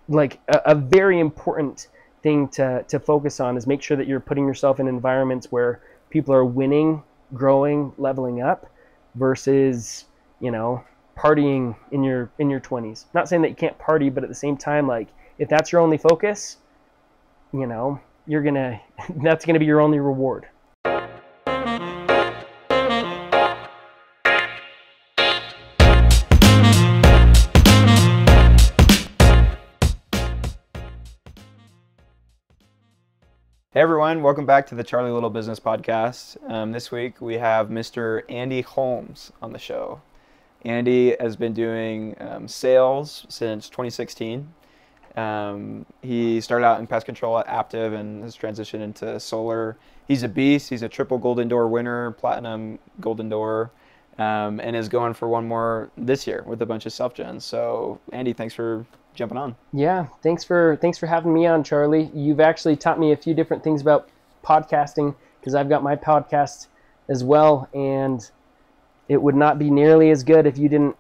like a very important thing to focus on is make sure that you're putting yourself in environments where people are winning, growing, leveling up versus, you know, partying in your 20s. Not saying that you can't party, but at the same time, like if that's your only focus, you know, you're gonna that's gonna be your only reward. Hey everyone, welcome back to the Charlie Little Business Podcast. This week we have Mr. Andy Holmes on the show. Andy has been doing sales since 2016. He started out in pest control at Aptiv and has transitioned into solar. He's a beast. He's a triple Golden Door winner, platinum Golden Door, and is going for one more this year with a bunch of self-gens. So Andy, thanks for jumping on. Yeah, thanks for having me on, Charlie. You've actually taught me a few different things about podcasting because I've got my podcast as well, and it would not be nearly as good if you didn't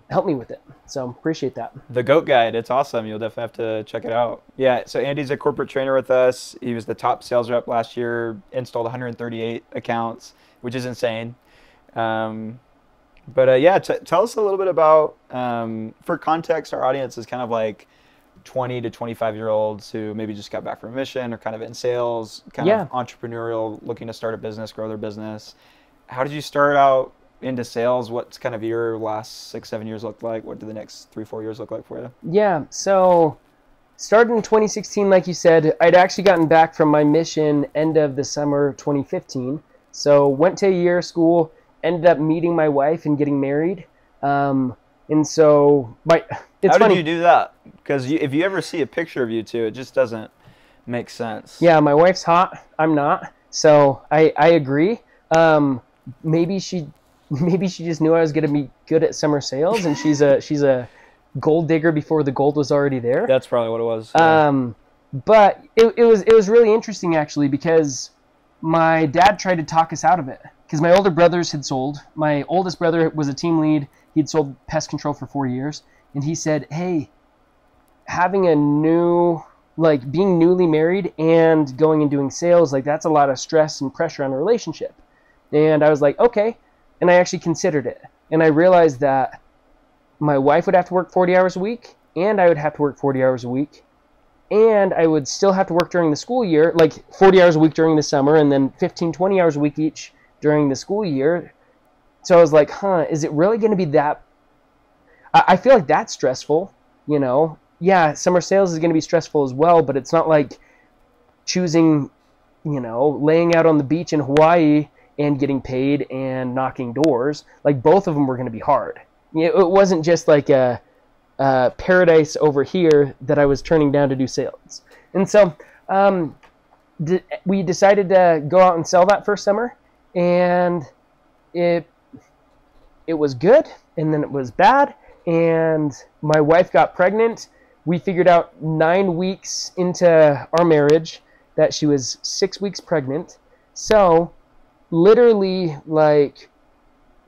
help me with it. So appreciate that. The Goat Guide, it's awesome. You'll definitely have to check it out. Yeah, so Andy's a corporate trainer with us. He was the top sales rep last year, installed 138 accounts, which is insane. Tell us a little bit about, for context, our audience is kind of like 20 to 25-year-olds who maybe just got back from a mission or kind of in sales, kind of entrepreneurial, looking to start a business, grow their business. How did you start out into sales? What's kind of your last 6-7 years look like? What do the next 3-4 years look like for you? Yeah, so started in 2016, like you said. I'd actually gotten back from my mission end of the summer 2015. So went to a year of school, ended up meeting my wife and getting married. And so it's How funny. did you do that? Because if you ever see a picture of you two, it just doesn't make sense. Yeah, my wife's hot. I'm not. So I agree. Maybe she just knew I was going to be good at summer sales, and she's a gold digger before the gold was already there. That's probably what it was. Yeah. But it was really interesting actually, because my dad tried to talk us out of it. Because my older brothers had sold. My oldest brother was a team lead. He'd sold pest control for 4 years. And he said, hey, being newly married and going and doing sales, like that's a lot of stress and pressure on a relationship. And I was like, okay. And I actually considered it. And I realized that my wife would have to work 40 hours a week, and I would have to work 40 hours a week. And I would still have to work during the school year, like 40 hours a week during the summer, and then 15, 20 hours a week each during the school year. So I was like, is it really going to be that? I feel like that's stressful, you know? Yeah, summer sales is going to be stressful as well, but it's not like choosing, you know, laying out on the beach in Hawaii and getting paid and knocking doors. Like both of them were going to be hard. It wasn't just like a paradise over here that I was turning down to do sales. And so we decided to go out and sell that first summer. And it was good, and then it was bad, and my wife got pregnant. We figured out 9 weeks into our marriage that she was 6 weeks pregnant. So literally like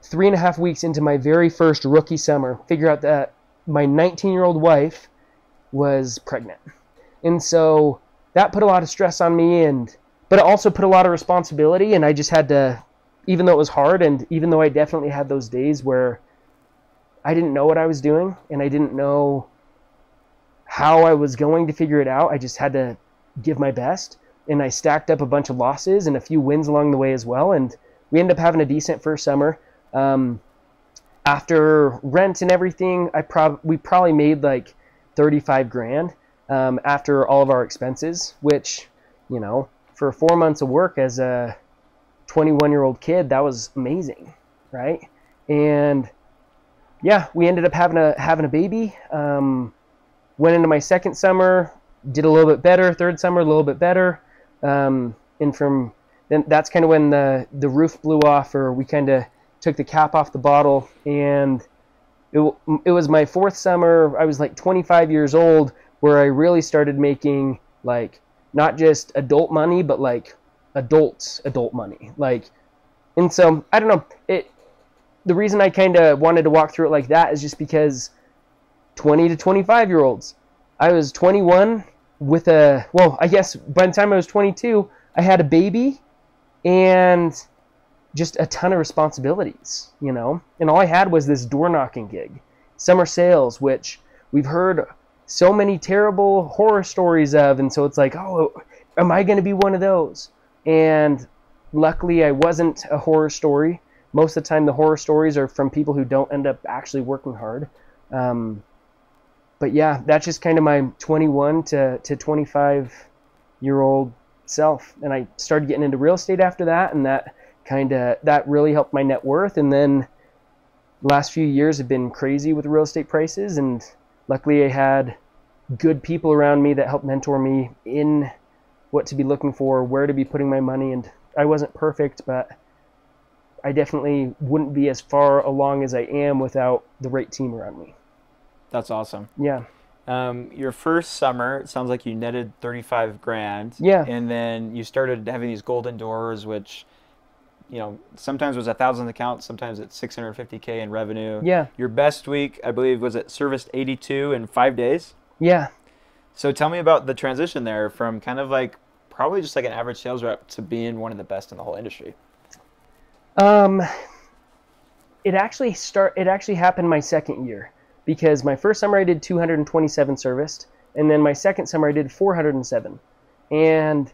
3.5 weeks into my very first rookie summer, figure out that my 19-year-old wife was pregnant. And so that put a lot of stress on me, but it also put a lot of responsibility, and I just had to, even though it was hard, and even though I definitely had those days where I didn't know what I was doing, and I didn't know how I was going to figure it out, I just had to give my best, and I stacked up a bunch of losses and a few wins along the way as well, and we ended up having a decent first summer. After rent and everything, we probably made like 35 grand after all of our expenses, which, you know, for 4 months of work as a 21-year-old kid, that was amazing, right? And yeah, we ended up having a baby. Went into my second summer, did a little bit better. Third summer, a little bit better. And from then, that's kind of when the roof blew off, or we kind of took the cap off the bottle. And it was my fourth summer. I was like 25 years old, where I really started making like not just adult money, but like adult money. Like, and so I don't know, the reason I kind of wanted to walk through it like that is just because 20 to 25 year olds, I was 21 with I guess by the time I was 22, I had a baby and just a ton of responsibilities, you know? And all I had was this door knocking gig, summer sales, which we've heard so many terrible horror stories of. And so it's like, oh, am I going to be one of those? And luckily I wasn't a horror story. Most of the time the horror stories are from people who don't end up actually working hard. But yeah, that's just kind of my 21 to 25-year-old self. And I started getting into real estate after that, and that really helped my net worth. And then last few years have been crazy with real estate prices, and luckily I had good people around me that helped mentor me in what to be looking for, where to be putting my money. And I wasn't perfect, but I definitely wouldn't be as far along as I am without the right team around me. That's awesome. Yeah. Your first summer, it sounds like you netted 35 grand. Yeah. And then you started having these golden doors, which, you know, sometimes was 1,000 accounts, sometimes it's 650K in revenue. Yeah. Your best week, I believe, was it serviced 82 in 5 days? Yeah. So tell me about the transition there from kind of like probably just like an average sales rep to being one of the best in the whole industry. It actually happened my second year, because my first summer I did 227 serviced, and then my second summer I did 407. And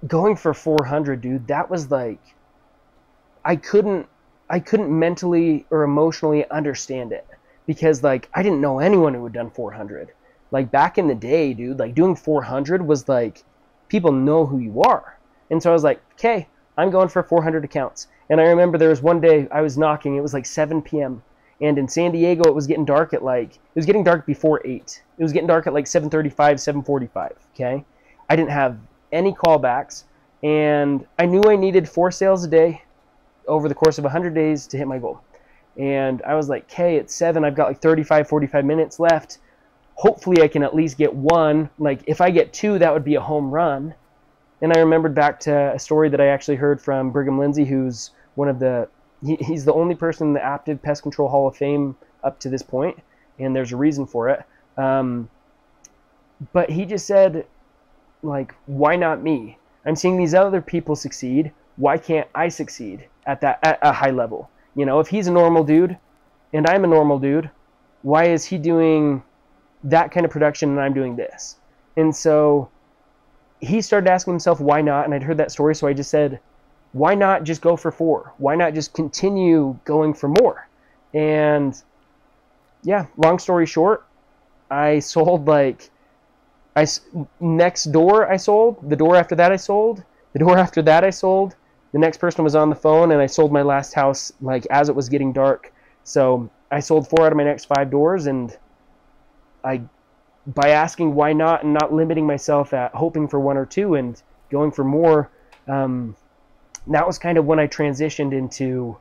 going for 400, dude, that was like, I couldn't mentally or emotionally understand it, because like I didn't know anyone who had done 400. Like back in the day, dude, like doing 400 was like, people know who you are. And so I was like, okay, I'm going for 400 accounts. And I remember there was one day I was knocking, it was like 7 p.m. And in San Diego, it was getting dark at it was getting dark before 8. It was getting dark at like 7:35, 7:45, okay? I didn't have any callbacks, and I knew I needed 4 sales a day over the course of 100 days to hit my goal. And I was like, okay, it's 7, I've got like 35, 45 minutes left. Hopefully I can at least get 1. Like if I get 2, that would be a home run. And I remembered back to a story that I actually heard from Brigham Lindsay, who's he's the only person in the Active Pest Control Hall of Fame up to this point, and there's a reason for it. But he just said, like, why not me? I'm seeing these other people succeed. Why can't I succeed at a high level? You know, if he's a normal dude and I'm a normal dude, why is he doing that kind of production and I'm doing this? And so he started asking himself, why not? And I'd heard that story, so I just said, why not just go for 4? Why not just continue going for more? And yeah, long story short, I sold next door I sold, the door after that I sold, the door after that I sold, the next person was on the phone, and I sold my last house like as it was getting dark. So I sold 4 out of my next 5 doors, and by asking why not and not limiting myself at hoping for 1 or 2 and going for more, that was kind of when I transitioned into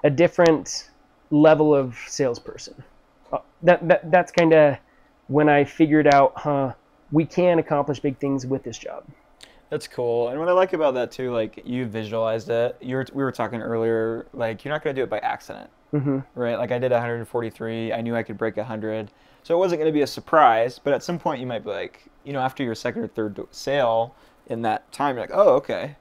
a different level of salesperson. That's kind of when I figured out, we can accomplish big things with this job. That's cool. And what I like about that too, like you visualized it. We were talking earlier, like you're not going to do it by accident, right? Like I did 143. I knew I could break 100. So it wasn't going to be a surprise, but at some point you might be like, you know, after your second or third sale in that time, you're like, oh, okay.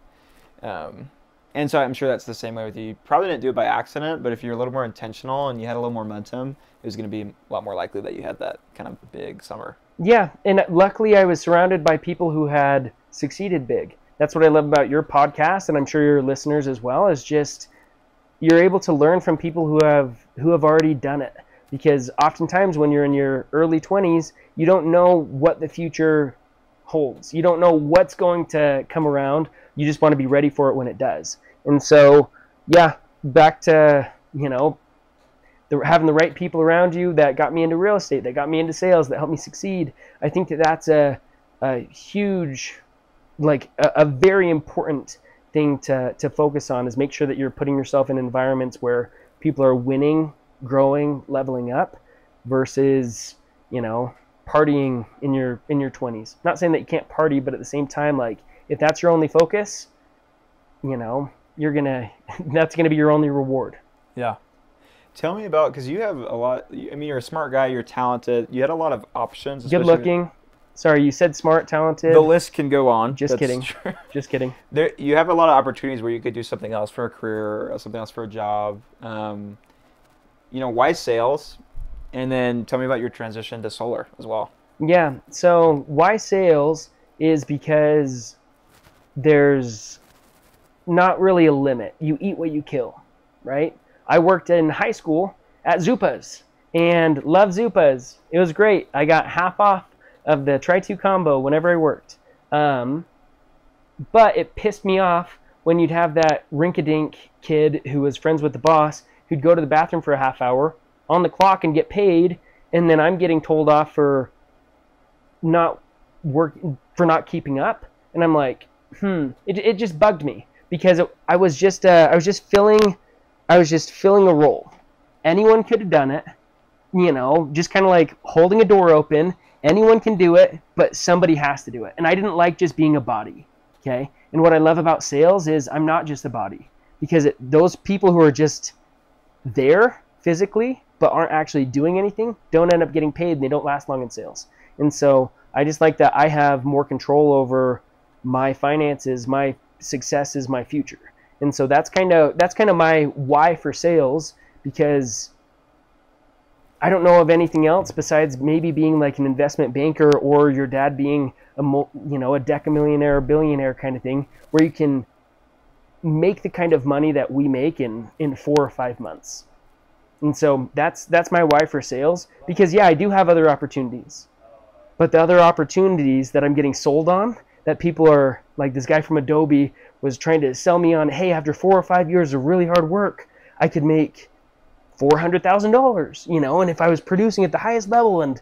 And so I'm sure that's the same way with you. You probably didn't do it by accident, but if you're a little more intentional and you had a little more momentum, it was going to be a lot more likely that you had that kind of big summer. Yeah, and luckily I was surrounded by people who had succeeded big. That's what I love about your podcast, and I'm sure your listeners as well, is just you're able to learn from people who have already done it. Because oftentimes when you're in your early 20s, you don't know what the future holds. You don't know what's going to come around. You just want to be ready for it when it does. And so, yeah, back to, you know, having the right people around you that got me into real estate, that got me into sales, that helped me succeed. I think that's a huge, like a very important thing to focus on, is make sure that you're putting yourself in environments where people are winning, growing, leveling up, versus, you know, partying in your 20s. Not saying that you can't party, but at the same time, like if that's your only focus, you know, that's gonna be your only reward. Yeah. Tell me about, because you have a lot, I mean, you're a smart guy, you're talented, you had a lot of options. Good looking. Sorry, you said smart, talented. The list can go on. Just kidding. Just kidding. You have a lot of opportunities where you could do something else for a career, or something else for a job. Why sales? And then tell me about your transition to solar as well. Yeah, so why sales is because there's not really a limit. You eat what you kill, right? I worked in high school at Zupas and loved Zupas. It was great. I got half off of the Try-2 combo whenever I worked. But it pissed me off when you'd have that rink-a-dink kid who was friends with the boss who'd go to the bathroom for a half hour on the clock and get paid, and then I'm getting told off for not keeping up. And I'm like, it just bugged me because I was just filling a role. Anyone could have done it, just kind of like holding a door open. Anyone can do it, but somebody has to do it. And I didn't like just being a body, okay? And what I love about sales is I'm not just a body, because those people who are just there physically but aren't actually doing anything don't end up getting paid, and they don't last long in sales. And so I just like that I have more control over my finances, my successes, my future. And so that's kind of my why for sales, because I don't know of anything else besides maybe being like an investment banker or your dad being a decamillionaire or billionaire kind of thing, where you can make the kind of money that we make in 4 or 5 months. And so that's my why for sales, because yeah, I do have other opportunities, but the other opportunities that I'm getting sold on, that people are like, this guy from Adobe was trying to sell me on, hey, after 4 or 5 years of really hard work, I could make $400,000, and if I was producing at the highest level, and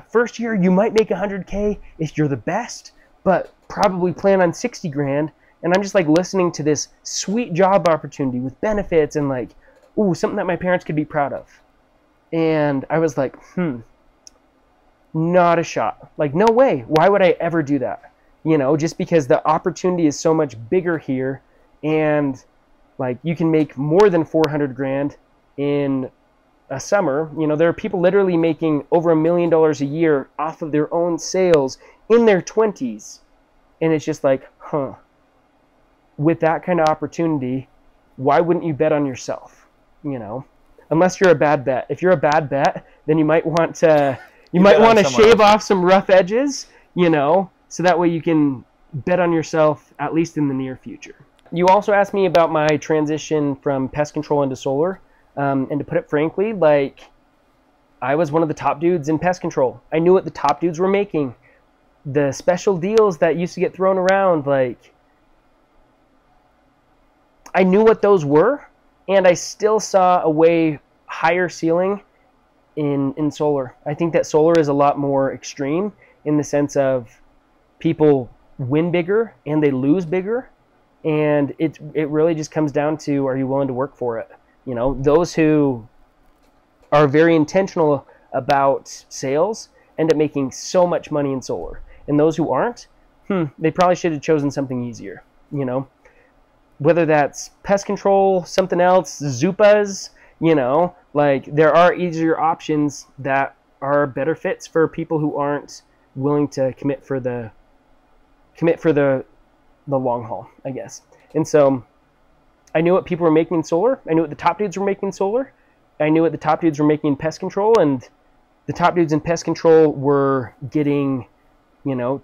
first year you might make $100K if you're the best, but probably plan on 60 grand. And I'm just like listening to this sweet job opportunity with benefits and like, ooh, something that my parents could be proud of. And I was like, not a shot. Like, no way. Why would I ever do that? Just because the opportunity is so much bigger here, and like you can make more than 400 grand in a summer. There are people literally making over $1 million a year off of their own sales in their 20s. And it's just like, with that kind of opportunity, why wouldn't you bet on yourself? Unless you're a bad bet. If you're a bad bet, then you might want to shave off some rough edges, so that way you can bet on yourself at least in the near future. You also asked me about my transition from pest control into solar. And to put it frankly, like, I was one of the top dudes in pest control. I knew what the top dudes were making. The special deals that used to get thrown around, like, I knew what those were, and I still saw a way higher ceiling in solar. I think that solar is a lot more extreme in the sense of people win bigger and they lose bigger, and it really just comes down to, are you willing to work for it? Those who are very intentional about sales end up making so much money in solar, and those who aren't, they probably should have chosen something easier. Whether that's pest control, something else, Zupas, like there are easier options that are better fits for people who aren't willing to commit for the long haul, I guess. And so I knew what people were making in solar. I knew what the top dudes were making in solar. I knew what the top dudes were making in pest control, and the top dudes in pest control were getting, 2.5,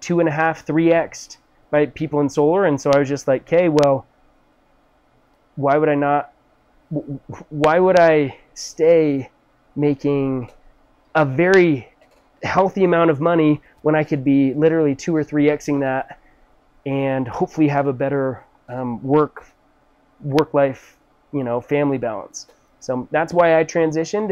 3x'd by people in solar. And so I was just like, okay, well, why would I stay making a very healthy amount of money when I could be literally 2 or 3xing that and hopefully have a better work-life, family balance? So that's why I transitioned.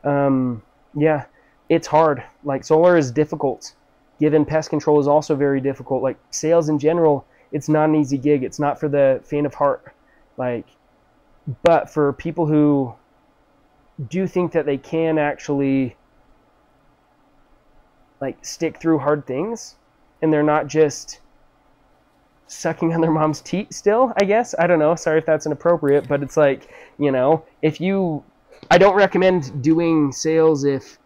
And yeah, it's hard. Like, solar is difficult. Given pest control is also very difficult. Like, sales in general, it's not an easy gig. It's not for the faint of heart. Like, but for people who do think that they can actually like stick through hard things, and they're not just sucking on their mom's teat still, I guess. I don't know. Sorry if that's inappropriate, but it's like, I don't recommend doing sales if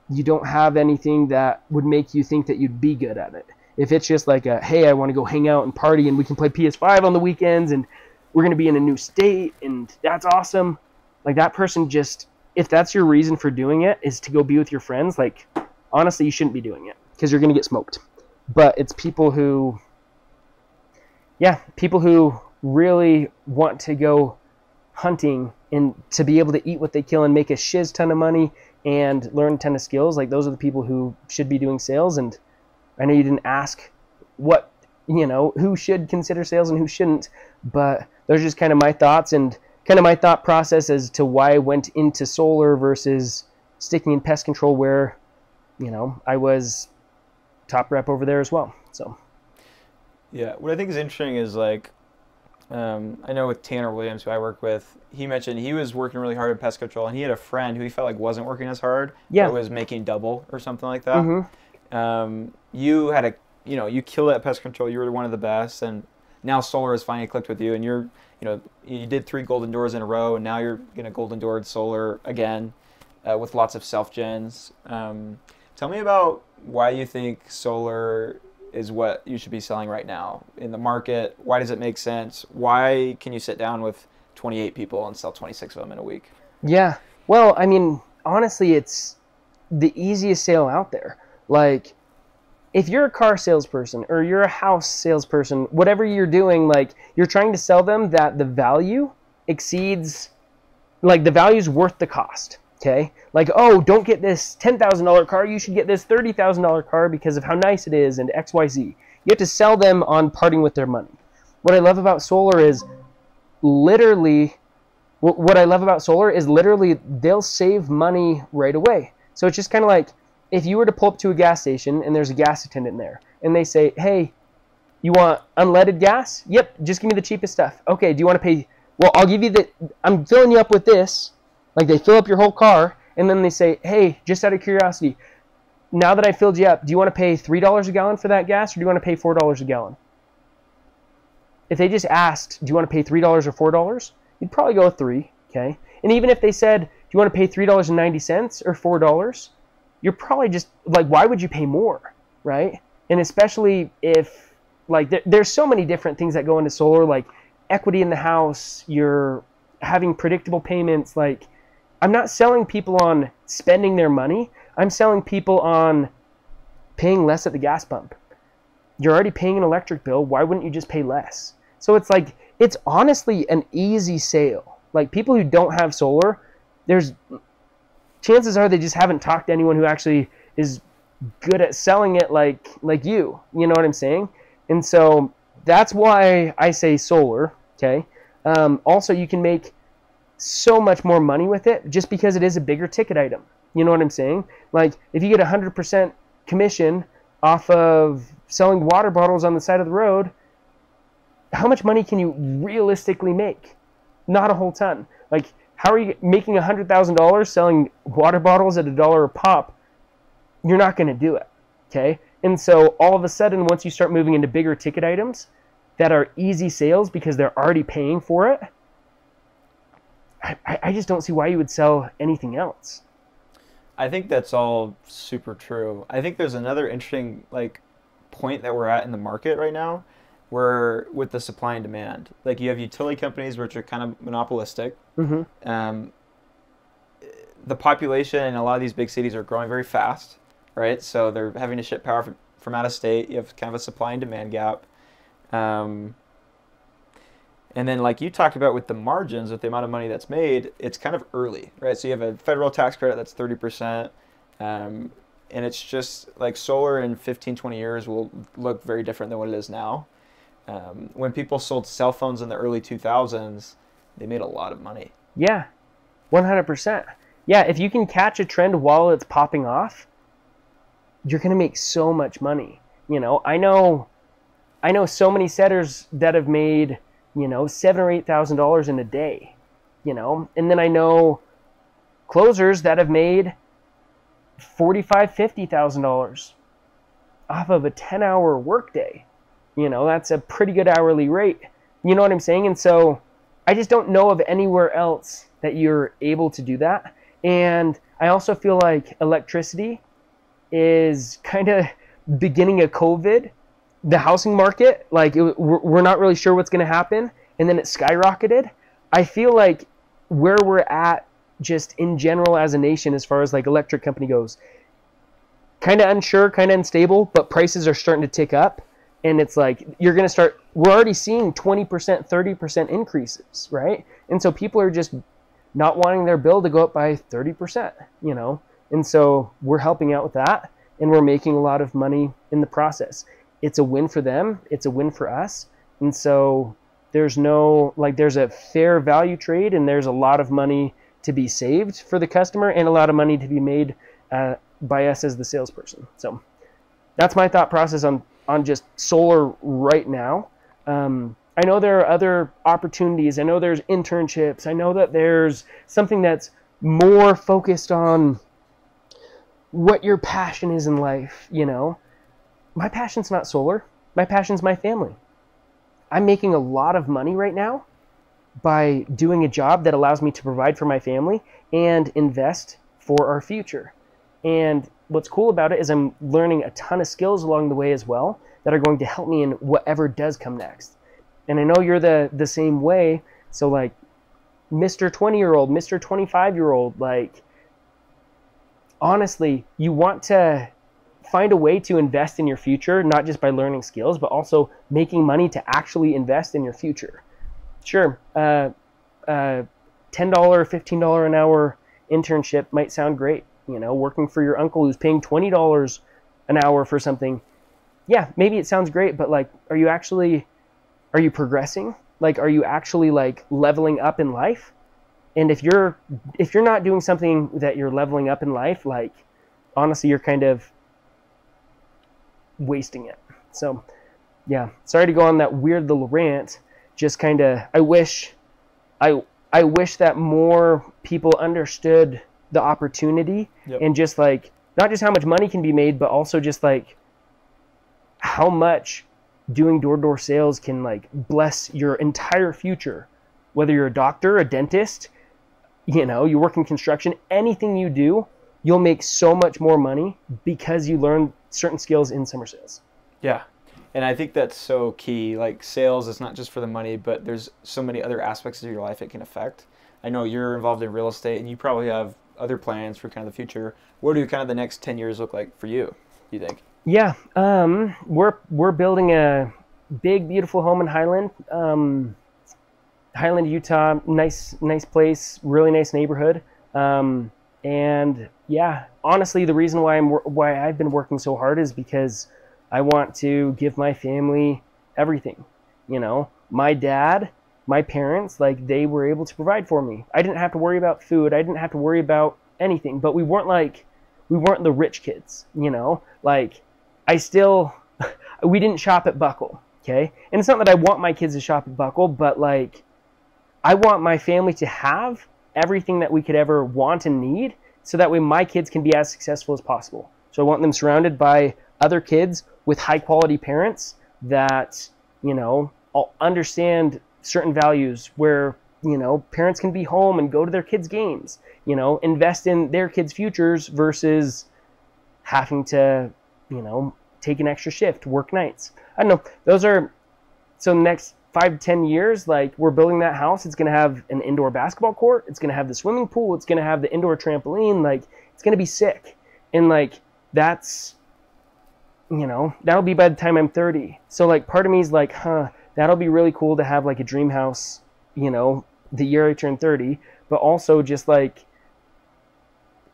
you don't have anything that would make you think that you'd be good at it. If it's just like hey, I want to go hang out and party and we can play PS5 on the weekends and we're going to be in a new state and that's awesome. Like that person just, if that's your reason for doing it is to go be with your friends, like honestly, you shouldn't be doing it because you're going to get smoked. But it's people who really want to go hunting and to be able to eat what they kill and make a shiz ton of money and learn a ton of skills. Like those are the people who should be doing sales. And I know you didn't ask who should consider sales and who shouldn't, but those are just kind of my thoughts and kind of my thought process as to why I went into solar versus sticking in pest control where, I was top rep over there as well. So. Yeah, what I think is interesting is like, I know with Tanner Williams, who I work with, he mentioned he was working really hard at pest control, and he had a friend who he felt like wasn't working as hard, but was making double or something like that. Mm-hmm. You had you killed at pest control. You were one of the best, and now solar has finally clicked with you, and you did 3 golden doors in a row, and now you're gonna golden door solar again, with lots of self gens. Tell me about why you think solar is what you should be selling right now in the market. Why does it make sense? Why can you sit down with 28 people and sell 26 of them in a week? Yeah. Well, I mean, honestly, it's the easiest sale out there. Like, if you're a car salesperson or you're a house salesperson, whatever you're doing, like, you're trying to sell them that the value exceeds, like, the value's worth the cost. Okay, like, oh, don't get this $10,000 car. You should get this $30,000 car because of how nice it is and X, Y, Z. You have to sell them on parting with their money. What I love about solar is literally they'll save money right away. So it's just kind of like if you were to pull up to a gas station and there's a gas attendant there and they say, hey, you want unleaded gas? Yep, just give me the cheapest stuff. Okay, do you want to pay? Well, I'll give you I'm filling you up with this. Like they fill up your whole car, and then they say, hey, just out of curiosity, now that I filled you up, do you want to pay $3 a gallon for that gas, or do you want to pay $4 a gallon? If they just asked, do you want to pay $3 or $4, you'd probably go with 3, okay? And even if they said, do you want to pay $3.90 or $4, you're probably just, like, why would you pay more, right? And especially if, like, there's so many different things that go into solar, like equity in the house, you're having predictable payments, like, I'm not selling people on spending their money. I'm selling people on paying less at the gas pump. You're already paying an electric bill. Why wouldn't you just pay less? So it's like, it's honestly an easy sale. Like people who don't have solar, there's chances are they just haven't talked to anyone who actually is good at selling it like you. You know what I'm saying? And so that's why I say solar, okay? Also, you can make so much more money with it just because it is a bigger ticket item. You know what I'm saying? Like if you get 100% commission off of selling water bottles on the side of the road, how much money can you realistically make? Not a whole ton. Like how are you making $100,000 selling water bottles at $1 a pop? You're not going to do it. Okay. And so all of a sudden, once you start moving into bigger ticket items that are easy sales because they're already paying for it, I just don't see why you would sell anything else. I think that's all super true. I think there's another interesting point that we're at in the market right now where with the supply and demand. Like you have utility companies which are kind of monopolistic. Mm-hmm. The population in a lot of these big cities are growing very fast, right? So they're having to ship power from out of state. You have kind of a supply and demand gap. And then like you talked about with the margins, with the amount of money that's made, it's kind of early, right? So you have a federal tax credit that's 30%. And it's just like solar in 15, 20 years will look very different than what it is now. When people sold cell phones in the early 2000s, they made a lot of money. Yeah, 100%. Yeah, if you can catch a trend while it's popping off, you're going to make so much money. You know, I know so many setters that have made, $7,000 or $8,000 in a day, and then I know closers that have made $45,000, $50,000 off of a 10-hour workday, That's a pretty good hourly rate. You know what I'm saying? And so I just don't know of anywhere else that you're able to do that. And I also feel like electricity is kind of beginning of COVID, the housing market, like we're not really sure what's going to happen. And then it skyrocketed. I feel like where we're at just in general as a nation, as far as like electric company goes, kind of unsure, kind of unstable, but prices are starting to tick up. And it's like, we're already seeing 20%, 30% increases, right? And so people are just not wanting their bill to go up by 30%, And so we're helping out with that, and we're making a lot of money in the process. It's a win for them. It's a win for us. And so there's a fair value trade, and there's a lot of money to be saved for the customer and a lot of money to be made by us as the salesperson. So that's my thought process on just solar right now. I know there are other opportunities. I know there's internships. I know that there's something that's more focused on what your passion is in life, My passion's not solar. My passion's my family. I'm making a lot of money right now by doing a job that allows me to provide for my family and invest for our future. And what's cool about it is I'm learning a ton of skills along the way as well that are going to help me in whatever does come next. And I know you're the same way. So like Mr. 20-year-old, Mr. 25-year-old, like honestly, you want to find a way to invest in your future, not just by learning skills, but also making money to actually invest in your future. Sure, $10, $15 an hour internship might sound great. Working for your uncle who's paying $20 an hour for something. Yeah, maybe it sounds great, but like, are you progressing? Like, are you actually like leveling up in life? And if you're not doing something that you're leveling up in life, like honestly, you're kind of wasting it. So yeah, sorry to go on that weird little rant. Just kind of, I wish that more people understood the opportunity. Yep. And just like, not just how much money can be made, but also just like how much doing door-to-door sales can like bless your entire future. Whether you're a doctor, a dentist, you work in construction, anything you do, you'll make so much more money because you learn certain skills in summer sales. Yeah. And I think that's so key. Like sales is not just for the money, but there's so many other aspects of your life it can affect. I know you're involved in real estate and you probably have other plans for kind of the future. What do kind of the next 10 years look like for you, do you think? Yeah. We're building a big, beautiful home in Highland, Utah. Nice place, really nice neighborhood. And yeah, honestly, the reason why I've been working so hard is because I want to give my family everything. My dad, my parents, like they were able to provide for me. I didn't have to worry about food. I didn't have to worry about anything, but we weren't the rich kids, like we didn't shop at Buckle. Okay. And it's not that I want my kids to shop at Buckle, but like, I want my family to have everything that we could ever want and need, so that way my kids can be as successful as possible. So I want them surrounded by other kids with high quality parents that, all understand certain values where, parents can be home and go to their kids' games, invest in their kids' futures versus having to, take an extra shift, work nights. I don't know. So next 5 to 10 years, like we're building that house, it's going to have an indoor basketball court. It's going to have the swimming pool. It's going to have the indoor trampoline. Like it's going to be sick. And like, that'll be by the time I'm 30. So like part of me is like, that'll be really cool to have like a dream house, the year I turn 30, but also just like,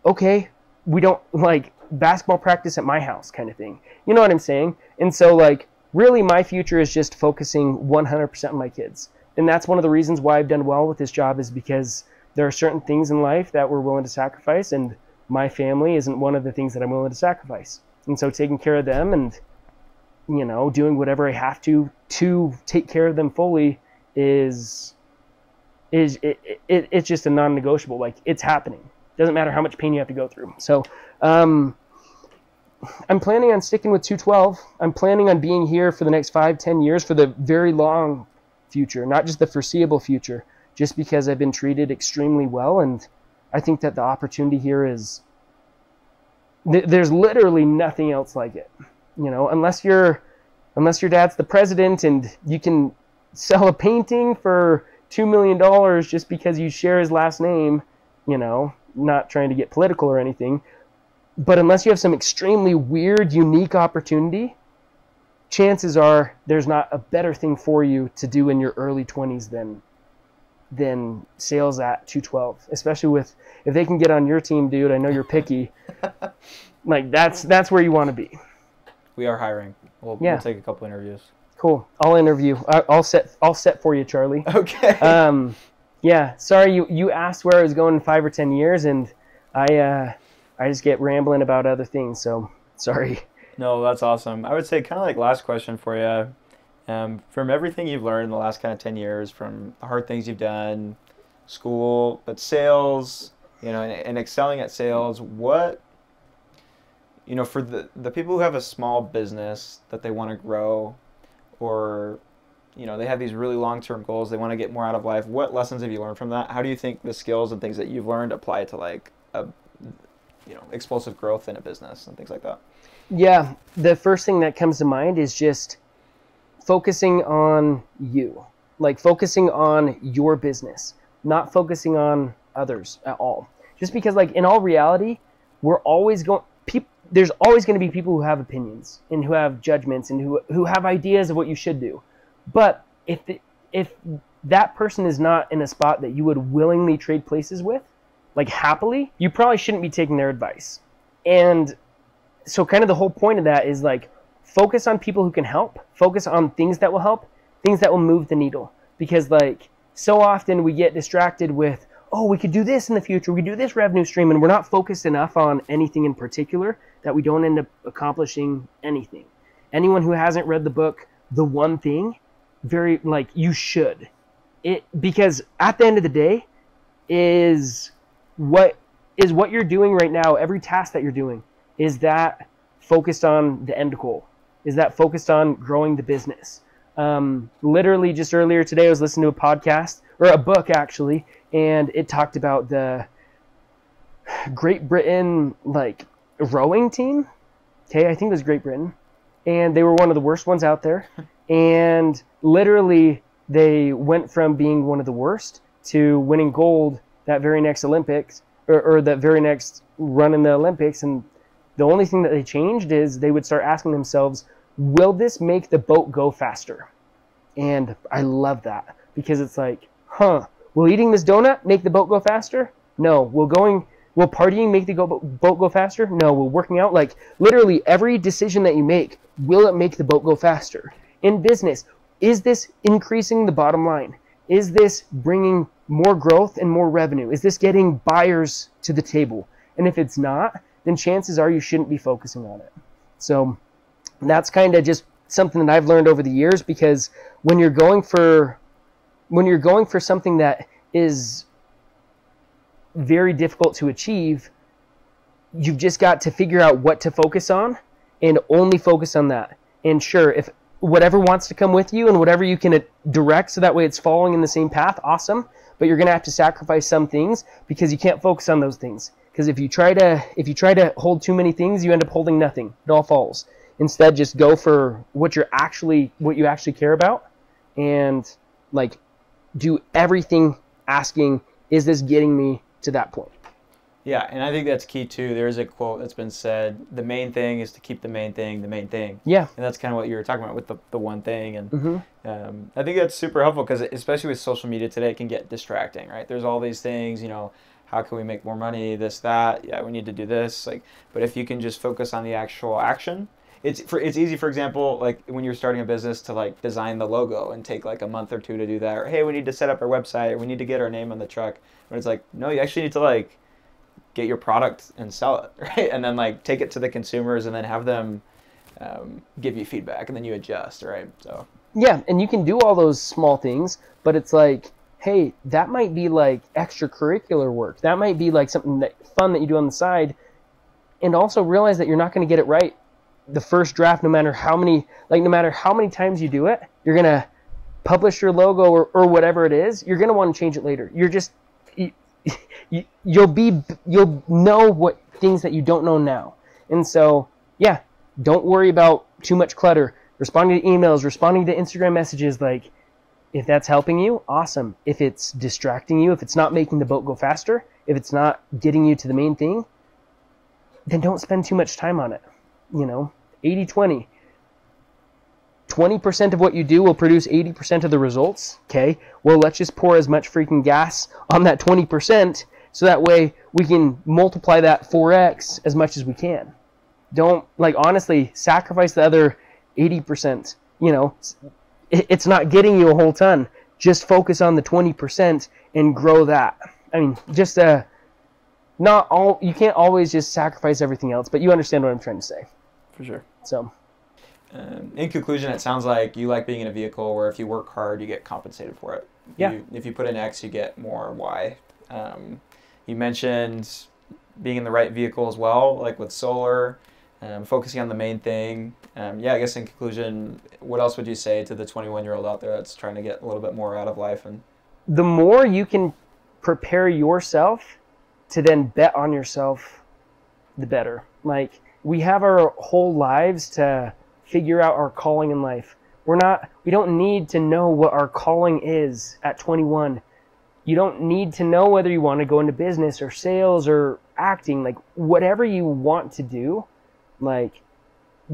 okay, we don't like basketball practice at my house kind of thing. You know what I'm saying? And so like, really my future is just focusing 100% on my kids. And that's one of the reasons why I've done well with this job, is because there are certain things in life that we're willing to sacrifice, and my family isn't one of the things that I'm willing to sacrifice. And so taking care of them and, doing whatever I have to take care of them fully it's just a non-negotiable. Like it's happening. Doesn't matter how much pain you have to go through. So, I'm planning on sticking with 212. I'm planning on being here for the next 5-10 years, for the very long future, not just the foreseeable future, just because I've been treated extremely well. And I think that the opportunity here is, there's literally nothing else like it. You know, unless your dad's the president and you can sell a painting for $2 million just because you share his last name, you know, not trying to get political or anything. But unless you have some extremely weird, unique opportunity, chances are there's not a better thing for you to do in your early 20s than sales at 212. Especially with, if they can get on your team, dude, I know you're picky. Like, that's where you want to be. We are hiring. We'll take a couple interviews. Cool. I'll interview. I'll set for you, Charlie. Okay. Yeah. Sorry, you asked where I was going in 5 or 10 years, and I just get rambling about other things. So sorry. No, that's awesome. I would say kind of like last question for you. From everything you've learned in the last kind of 10 years, from the hard things you've done, school, but sales, you know, and excelling at sales, what, you know, for the people who have a small business that they want to grow, or, you know, they have these really long-term goals, they want to get more out of life, what lessons have you learned from that? How do you think the skills and things that you've learned apply to, like, explosive growth in a business and things like that? Yeah, the first thing that comes to mind is just focusing on you, like focusing on your business, not focusing on others at all. Just because, like, in all reality, there's always going to be people who have opinions and who have judgments and who have ideas of what you should do. But if that person is not in a spot that you would willingly trade places with, like happily, you probably shouldn't be taking their advice. And so kind of the whole point of that is, like, focus on people who can help, focus on things that will help, things that will move the needle. Because, like, so often we get distracted with, oh, we could do this in the future, we could do this revenue stream, and we're not focused enough on anything in particular that we don't end up accomplishing anything. Anyone who hasn't read the book, The One Thing, you should. Because at the end of the day, is what you're doing right now, every task that you're doing, is that focused on the end goal? Is that focused on growing the business? Literally just earlier today, I was listening to a podcast, or a book actually, and it talked about the Great Britain, like, rowing team. Okay, I think it was Great Britain. And they were one of the worst ones out there. And literally, they went from being one of the worst to winning gold that very next Olympics, or that very next run in the Olympics. And the only thing that they changed is they would start asking themselves, will this make the boat go faster? And I love that, because it's like, will eating this donut make the boat go faster? No. Will partying make the boat go faster? No. Will working out, like, literally every decision that you make, will it make the boat go faster? In business, is this increasing the bottom line? Is this bringing more growth and more revenue? Is this getting buyers to the table? And if it's not, then chances are you shouldn't be focusing on it. So that's kind of just something that I've learned over the years, because when you're going for something that is very difficult to achieve, you've just got to figure out what to focus on and only focus on that. And sure, if whatever wants to come with you and whatever you can direct so that way it's following in the same path, awesome. But you're going to have to sacrifice some things, because you can't focus on those things. Because if you try to hold too many things, you end up holding nothing. It all falls. Instead, just go for what you actually care about, and, like, do everything asking, is this getting me to that point? Yeah, and I think that's key too. There is a quote that's been said, the main thing is to keep the main thing the main thing. Yeah. And that's kind of what you were talking about with the one thing. And I think that's super helpful, because especially with social media today, it can get distracting, right? There's all these things, you know, how can we make more money, this, that, yeah, we need to do this. Like, but if you can just focus on the actual action, it's easy, for example, like when you're starting a business, to, like, design the logo and take, like, a month or two to do that. Or, hey, we need to set up our website, or we need to get our name on the truck. But it's like, no, you actually need to, like, get your product and sell it, right? And then, like, take it to the consumers, and then have them give you feedback, and then you adjust, right? So yeah, and you can do all those small things, but it's like, hey, that might be like extracurricular work. That might be like something fun that you do on the side. And also realize that you're not going to get it right the first draft, no matter how many times you do it. You're going to publish your logo or whatever it is. You're going to want to change it later. You'll know what things that you don't know now. And so, yeah, don't worry about too much clutter. Responding to emails, responding to Instagram messages, like, if that's helping you, awesome. If it's distracting you, if it's not making the boat go faster, if it's not getting you to the main thing, then don't spend too much time on it. 80-20. 20% of what you do will produce 80% of the results. Okay, well, let's just pour as much freaking gas on that 20% so that way we can multiply that 4x as much as we can. Don't, honestly, sacrifice the other 80%. It's not getting you a whole ton. Just focus on the 20% and grow that. I mean, just not all. You can't always just sacrifice everything else, but you understand what I'm trying to say. For sure. So, in conclusion, it sounds like you like being in a vehicle where if you work hard, you get compensated for it. Yeah. If you put in X, you get more Y. You mentioned being in the right vehicle as well, like with solar, focusing on the main thing. I guess in conclusion, what else would you say to the 21-year-old out there that's trying to get a little bit more out of life? And the more you can prepare yourself to then bet on yourself, the better. We have our whole lives to figure out our calling in life. We don't need to know what our calling is at 21. You don't need to know whether you want to go into business or sales or acting, whatever you want to do,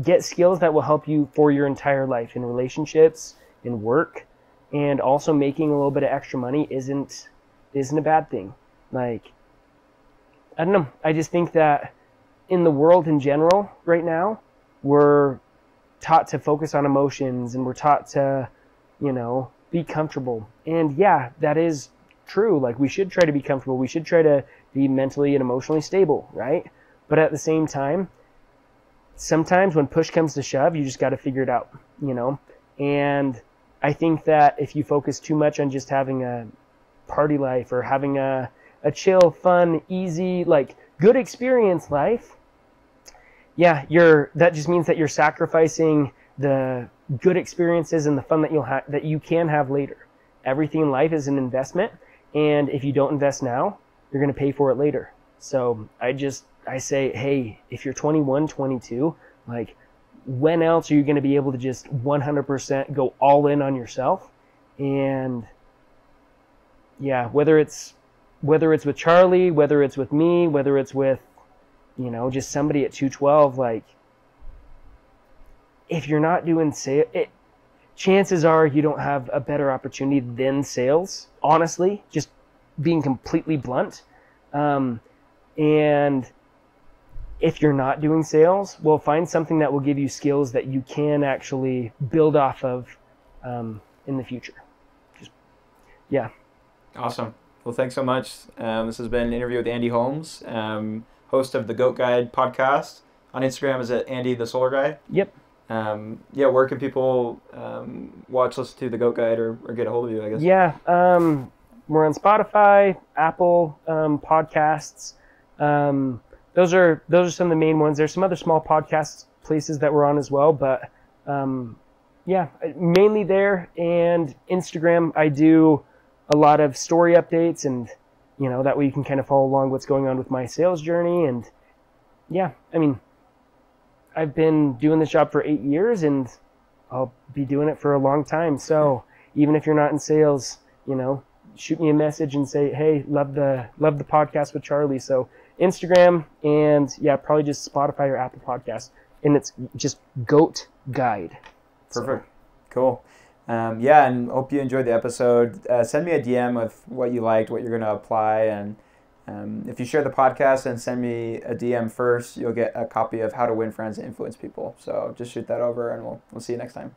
get skills that will help you for your entire life in relationships, in work, and also making a little bit of extra money isn't a bad thing. I don't know. I just think that in the world in general right now, we're taught to focus on emotions and we're taught to, be comfortable. And yeah, that is true. We should try to be comfortable. We should try to be mentally and emotionally stable, right? But at the same time, sometimes when push comes to shove, you just got to figure it out, And I think that if you focus too much on just having a party life or having a chill, fun, easy, good experience life, yeah, that just means that you're sacrificing the good experiences and the fun that you can have later. Everything in life is an investment, and if you don't invest now, you're going to pay for it later. So I say, hey, if you're 21, 22, when else are you going to be able to just 100% go all in on yourself? And yeah, whether it's with Charlie, whether it's with me, whether it's with, just somebody at 212, if you're not doing sales, chances are you don't have a better opportunity than sales, honestly, just being completely blunt. And if you're not doing sales, well, find something that will give you skills that you can actually build off of in the future. Yeah. Awesome. Well, thanks so much. This has been an interview with Andy Holmes, host of the Goat Guide podcast. On Instagram is at Andy the Solar Guy. Yep. Where can people listen to the Goat Guide or get a hold of you, I guess? Yeah. We're on Spotify, Apple Podcasts. Those are some of the main ones. There's some other small podcast places that we're on as well, but mainly there. And Instagram, I do a lot of story updates, and that way you can kind of follow along what's going on with my sales journey. And yeah, I mean, I've been doing this job for 8 years, and I'll be doing it for a long time. So even if you're not in sales, shoot me a message and say, hey, love the podcast with Charlie. So Instagram, and probably just Spotify or Apple Podcast, and it's just Goat Guide. Perfect. Cool. And hope you enjoyed the episode. Send me a DM with what you liked, what you're going to apply, and if you share the podcast and send me a DM first, you'll get a copy of How to Win Friends and Influence People. So just shoot that over, and we'll see you next time.